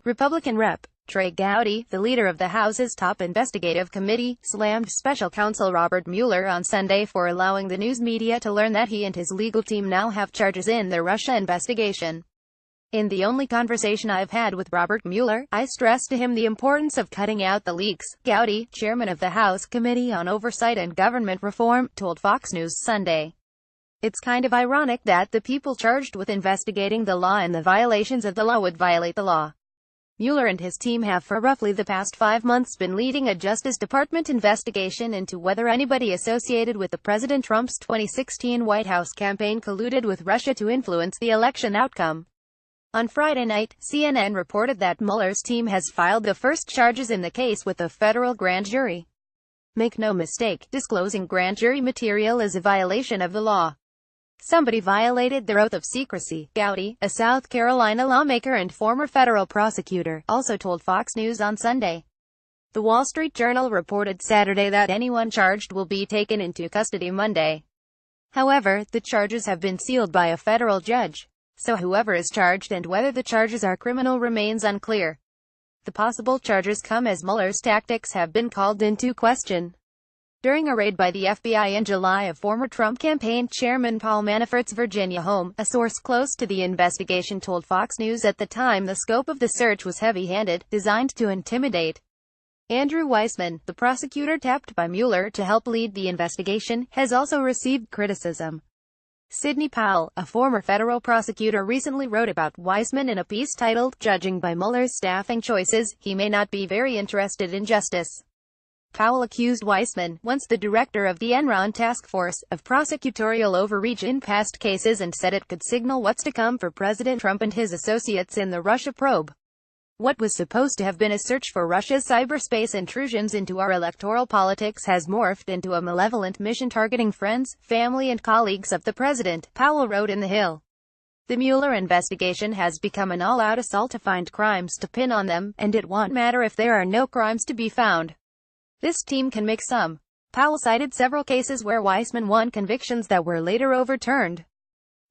Republican Rep. Trey Gowdy, the leader of the House's top investigative committee, slammed special counsel Robert Mueller on Sunday for allowing the news media to learn that he and his legal team now have charges in the Russia investigation. "In the only conversation I've had with Robert Mueller, I stressed to him the importance of cutting out the leaks," Gowdy, chairman of the House Committee on Oversight and Government Reform, told Fox News Sunday. "It's kind of ironic that the people charged with investigating the law and the violations of the law would violate the law." Mueller and his team have for roughly the past 5 months been leading a Justice Department investigation into whether anybody associated with the President Trump's 2016 White House campaign colluded with Russia to influence the election outcome. On Friday night, CNN reported that Mueller's team has filed the first charges in the case with a federal grand jury. "Make no mistake, disclosing grand jury material is a violation of the law. Somebody violated their oath of secrecy," Gowdy, a South Carolina lawmaker and former federal prosecutor, also told Fox News on Sunday. The Wall Street Journal reported Saturday that anyone charged will be taken into custody Monday. However, the charges have been sealed by a federal judge, so whoever is charged and whether the charges are criminal remains unclear. The possible charges come as Mueller's tactics have been called into question. During a raid by the FBI in July of former Trump campaign chairman Paul Manafort's Virginia home, a source close to the investigation told Fox News at the time the scope of the search was heavy-handed, designed to intimidate. Andrew Weissman, the prosecutor tapped by Mueller to help lead the investigation, has also received criticism. Sidney Powell, a former federal prosecutor, recently wrote about Weissman in a piece titled, "Judging by Mueller's staffing choices, he may not be very interested in justice." Powell accused Weissman, once the director of the Enron task force, of prosecutorial overreach in past cases and said it could signal what's to come for President Trump and his associates in the Russia probe. What was supposed to have been a search for Russia's cyberspace intrusions into our electoral politics has morphed into a malevolent mission targeting friends, family and colleagues of the president, Powell wrote in The Hill. The Mueller investigation has become an all-out assault to find crimes to pin on them, and it won't matter if there are no crimes to be found. This team can make some. Powell cited several cases where Weissman won convictions that were later overturned.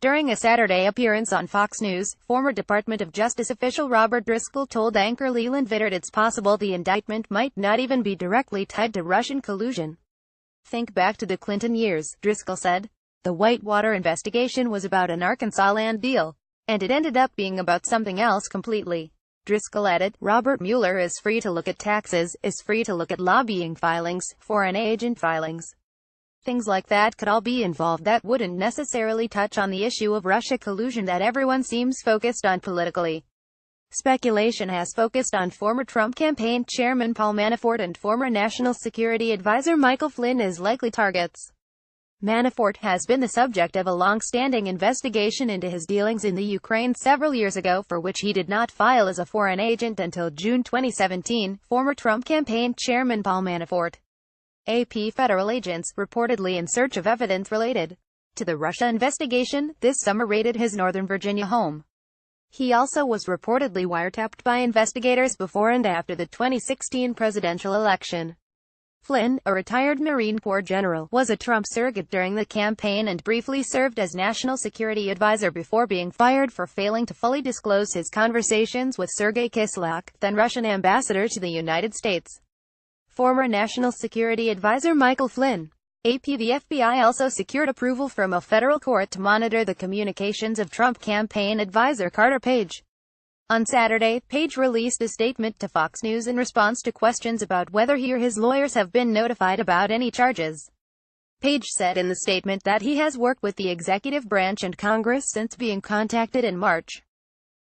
During a Saturday appearance on Fox News, former Department of Justice official Robert Driscoll told anchor Leland Vittert it's possible the indictment might not even be directly tied to Russian collusion. "Think back to the Clinton years," Driscoll said. "The Whitewater investigation was about an Arkansas land deal, and it ended up being about something else completely." Driscoll added, "Robert Mueller is free to look at taxes, is free to look at lobbying filings, foreign agent filings. Things like that could all be involved that wouldn't necessarily touch on the issue of Russia collusion that everyone seems focused on politically." Speculation has focused on former Trump campaign chairman Paul Manafort and former National Security Advisor Michael Flynn as likely targets. Manafort has been the subject of a long-standing investigation into his dealings in the Ukraine several years ago, for which he did not file as a foreign agent until June 2017, former Trump campaign chairman Paul Manafort. AP federal agents, reportedly in search of evidence related to the Russia investigation, this summer raided his Northern Virginia home. He also was reportedly wiretapped by investigators before and after the 2016 presidential election. Flynn, a retired Marine Corps general, was a Trump surrogate during the campaign and briefly served as National Security Advisor before being fired for failing to fully disclose his conversations with Sergei Kislyak, then Russian ambassador to the United States. Former National Security Advisor Michael Flynn. AP The FBI also secured approval from a federal court to monitor the communications of Trump campaign advisor Carter Page. On Saturday, Page released a statement to Fox News in response to questions about whether he or his lawyers have been notified about any charges. Page said in the statement that he has worked with the executive branch and Congress since being contacted in March.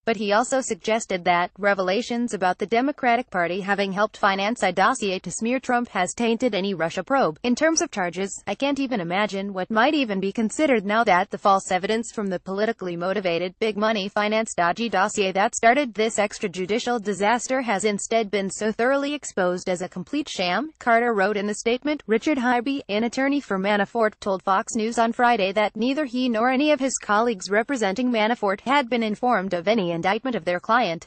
But he also suggested that revelations about the Democratic Party having helped finance a dossier to smear Trump has tainted any Russia probe. "In terms of charges, I can't even imagine what might even be considered now that the false evidence from the politically motivated, big-money finance dodgy dossier that started this extrajudicial disaster has instead been so thoroughly exposed as a complete sham," Carter wrote in the statement. Richard Hybe, an attorney for Manafort, told Fox News on Friday that neither he nor any of his colleagues representing Manafort had been informed of any indictment of their client.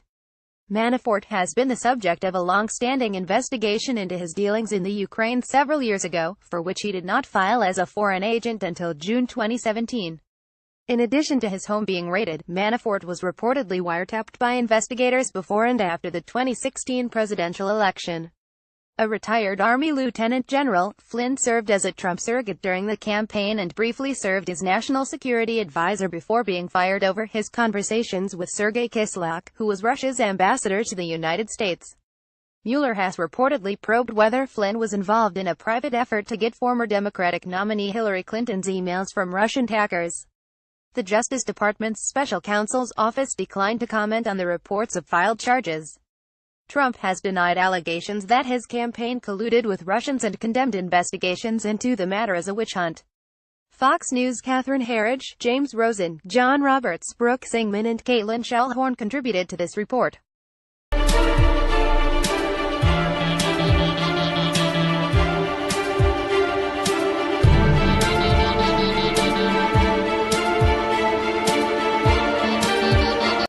Manafort has been the subject of a long-standing investigation into his dealings in the Ukraine several years ago, for which he did not file as a foreign agent until June 2017. In addition to his home being raided, Manafort was reportedly wiretapped by investigators before and after the 2016 presidential election. A retired Army Lieutenant General, Flynn served as a Trump surrogate during the campaign and briefly served as national security advisor before being fired over his conversations with Sergei Kislyak, who was Russia's ambassador to the United States. Mueller has reportedly probed whether Flynn was involved in a private effort to get former Democratic nominee Hillary Clinton's emails from Russian hackers. The Justice Department's special counsel's office declined to comment on the reports of filed charges. Trump has denied allegations that his campaign colluded with Russians and condemned investigations into the matter as a witch hunt. Fox News' Catherine Herridge, James Rosen, John Roberts, Brooke Singman and Caitlin Shellhorn contributed to this report.